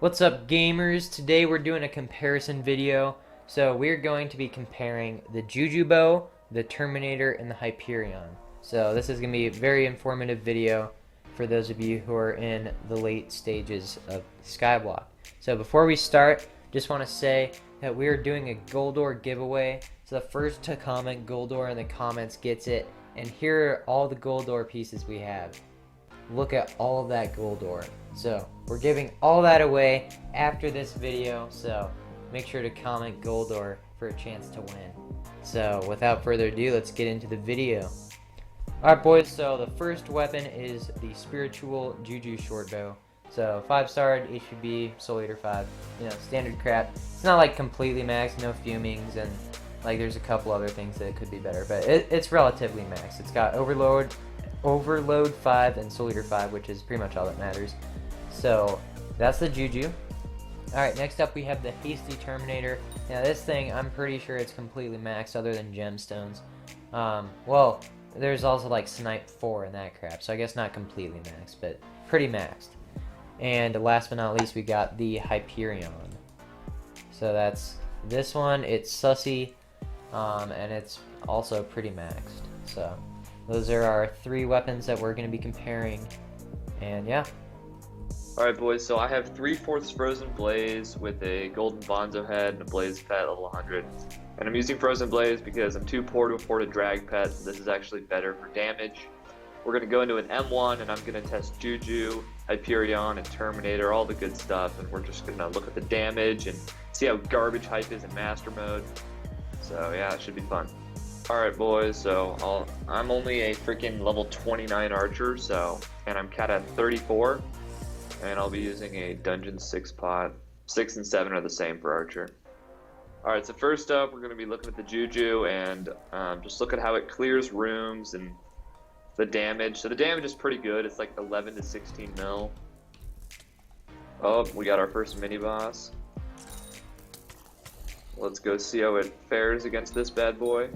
What's up, gamers? Today we're doing a comparison video. So we're going to be comparing the Juju bow, the Terminator, and the Hyperion. So this is going to be a very informative video for those of you who are in the late stages of Skyblock. So before we start, just want to say that we are doing a Goldor giveaway. So the first to comment Goldor in the comments gets it. And here are all the Goldor pieces we have. Look at all of that Goldor. So we're giving all that away after this video, so make sure to comment Goldor for a chance to win. So without further ado, let's get into the video. Alright boys, so the first weapon is the Spiritual Juju short bow. So 5-star HPB, Soul Eater 5, standard crap. It's not like completely maxed, no fumings, and like there's a couple other things that could be better, but it's relatively maxed. It's got Overload 5 and Soul Eater 5, which is pretty much all that matters. So that's the Juju. Alright, next up we have the Hasty Terminator. Now this thing, I'm pretty sure it's completely maxed other than gemstones. Well, there's also like Snipe 4 and that crap, so I guess not completely maxed, but pretty maxed. And last but not least, we got the Hyperion. So that's this one. It's sussy, and it's also pretty maxed. So those are our three weapons that we're going to be comparing, and yeah. Alright boys, so I have 3/4 Frozen Blaze with a Golden Bonzo head and a Blaze pet level 100. And I'm using Frozen Blaze because I'm too poor to afford a drag pet, so this is actually better for damage. We're going to go into an M1 and I'm going to test Juju, Hyperion, and Terminator, all the good stuff, and we're just going to look at the damage and see how garbage Hype is in Master Mode. So yeah, it should be fun. Alright boys, so I'm only a freaking level 29 archer, and I'm cat at 34. And I'll be using a Dungeon 6 pot. 6 and 7 are the same for Archer. Alright, so first up, we're going to be looking at the Juju and just look at how it clears rooms and the damage. So the damage is pretty good. It's like 11 to 16 mil. Oh, we got our first mini-boss. Let's go see how it fares against this bad boy.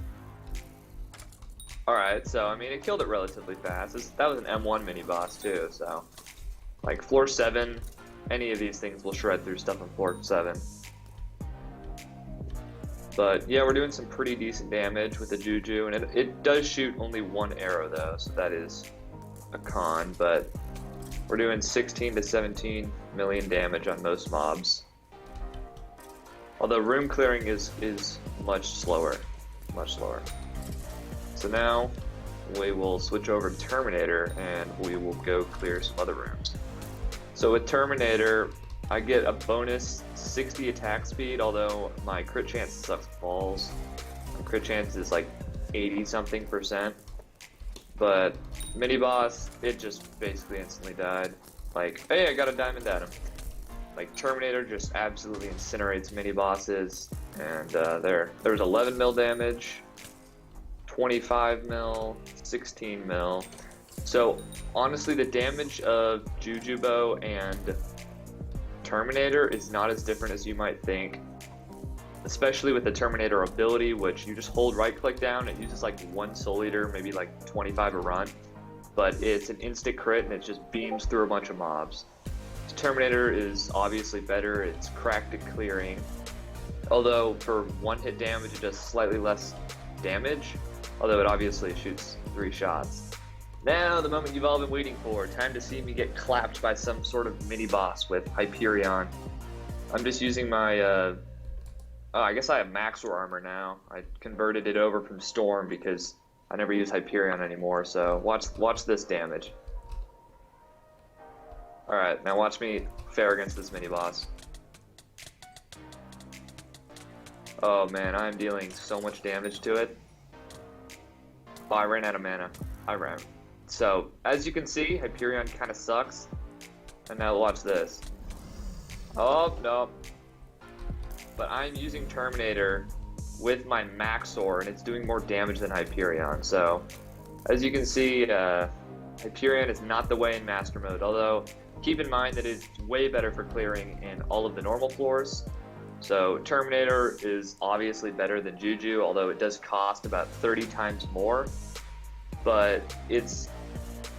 Alright, so I mean, it killed it relatively fast. That was an M1 mini-boss too, so... Like floor 7, any of these things will shred through stuff on floor 7. But yeah, we're doing some pretty decent damage with the Juju, and it does shoot only one arrow though, so that is a con, but we're doing 16 to 17 million damage on most mobs. Although room clearing is much slower. So now we will switch over to Terminator and we will go clear some other rooms. So with Terminator, I get a bonus 60 attack speed, although my crit chance sucks balls. My crit chance is like 80 something %. But mini boss, it just basically instantly died. Like, hey, I got a diamond at him. Like Terminator just absolutely incinerates mini bosses, and there was 11 mil damage, 25 mil, 16 mil. So honestly, the damage of Juju bow and Terminator is not as different as you might think, especially with the Terminator ability, which you just hold right click down. It uses like 1 Soul Eater, maybe like 25 a run, but it's an instant crit and it just beams through a bunch of mobs. Terminator is obviously better. It's cracked at clearing, although for 1-hit damage it does slightly less damage, although it obviously shoots 3 shots. Now, the moment you've all been waiting for, time to see me get clapped by some sort of mini-boss with Hyperion. I'm just using my, oh, I guess I have Maxor armor now. I converted it over from Storm because I never use Hyperion anymore, so watch this damage. Alright, now watch me fare against this mini-boss. Oh man, I'm dealing so much damage to it. Oh, I ran out of mana. So, as you can see, Hyperion kind of sucks. And now watch this. Oh, no. But I'm using Terminator with my Maxor, and it's doing more damage than Hyperion. So, as you can see, Hyperion is not the way in Master Mode. Although, keep in mind that it's way better for clearing in all of the normal floors. So, Terminator is obviously better than Juju, although it does cost about 30 times more. But it's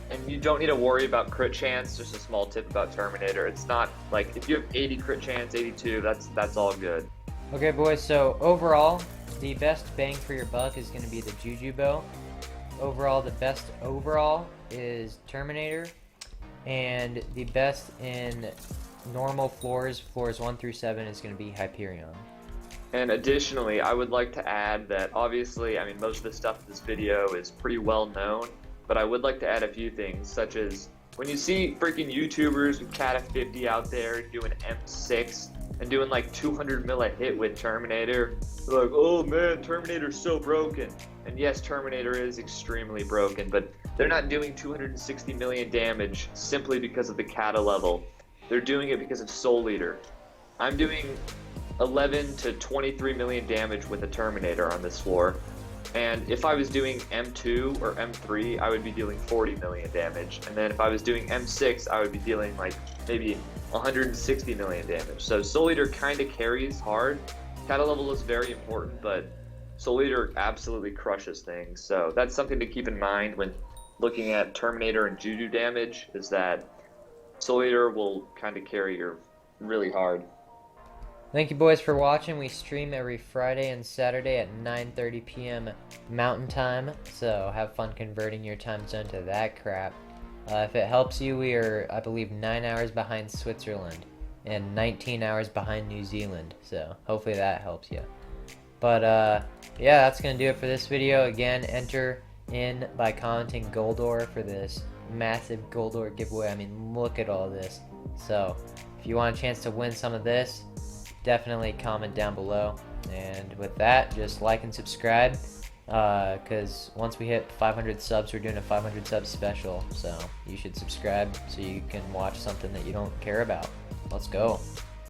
And you don't need to worry about crit chance. Just a small tip about Terminator. It's not like if you have 80 crit chance, 82, that's all good. Okay, boys, so overall, the best bang for your buck is going to be the Juju bow. Overall, the best overall is Terminator. And the best in normal floors 1 through 7, is going to be Hyperion. And additionally, I would like to add that obviously, I mean, most of the stuff in this video is pretty well known, but I would like to add a few things, such as when you see freaking YouTubers with Cat of 50 out there doing M6 and doing like 200 mil a hit with Terminator, they're like, oh man, Terminator's so broken. And yes, Terminator is extremely broken, but they're not doing 260 million damage simply because of the Kata level. They're doing it because of Soul Eater. I'm doing 11 to 23 million damage with a Terminator on this floor. And if I was doing M2 or M3, I would be dealing 40 million damage. And then if I was doing M6, I would be dealing like maybe 160 million damage. So Soul Eater kind of carries hard. Kata level is very important, but Soul Eater absolutely crushes things. So that's something to keep in mind when looking at Terminator and Juju damage, is that Soul Eater will kind of carry her really hard. Thank you, boys, for watching. We stream every Friday and Saturday at 9:30 p.m. Mountain Time, so have fun converting your time zone to that crap. If it helps you, we are, I believe, 9 hours behind Switzerland and 19 hours behind New Zealand, so hopefully that helps you. But yeah, that's going to do it for this video. Again, enter in by commenting Goldor for this massive Goldor giveaway. I mean, look at all this. So if you want a chance to win some of this, definitely comment down below. And with that, just like and subscribe, because once we hit 500 subs, we're doing a 500 subs special, so you should subscribe so you can watch something that you don't care about. Let's go.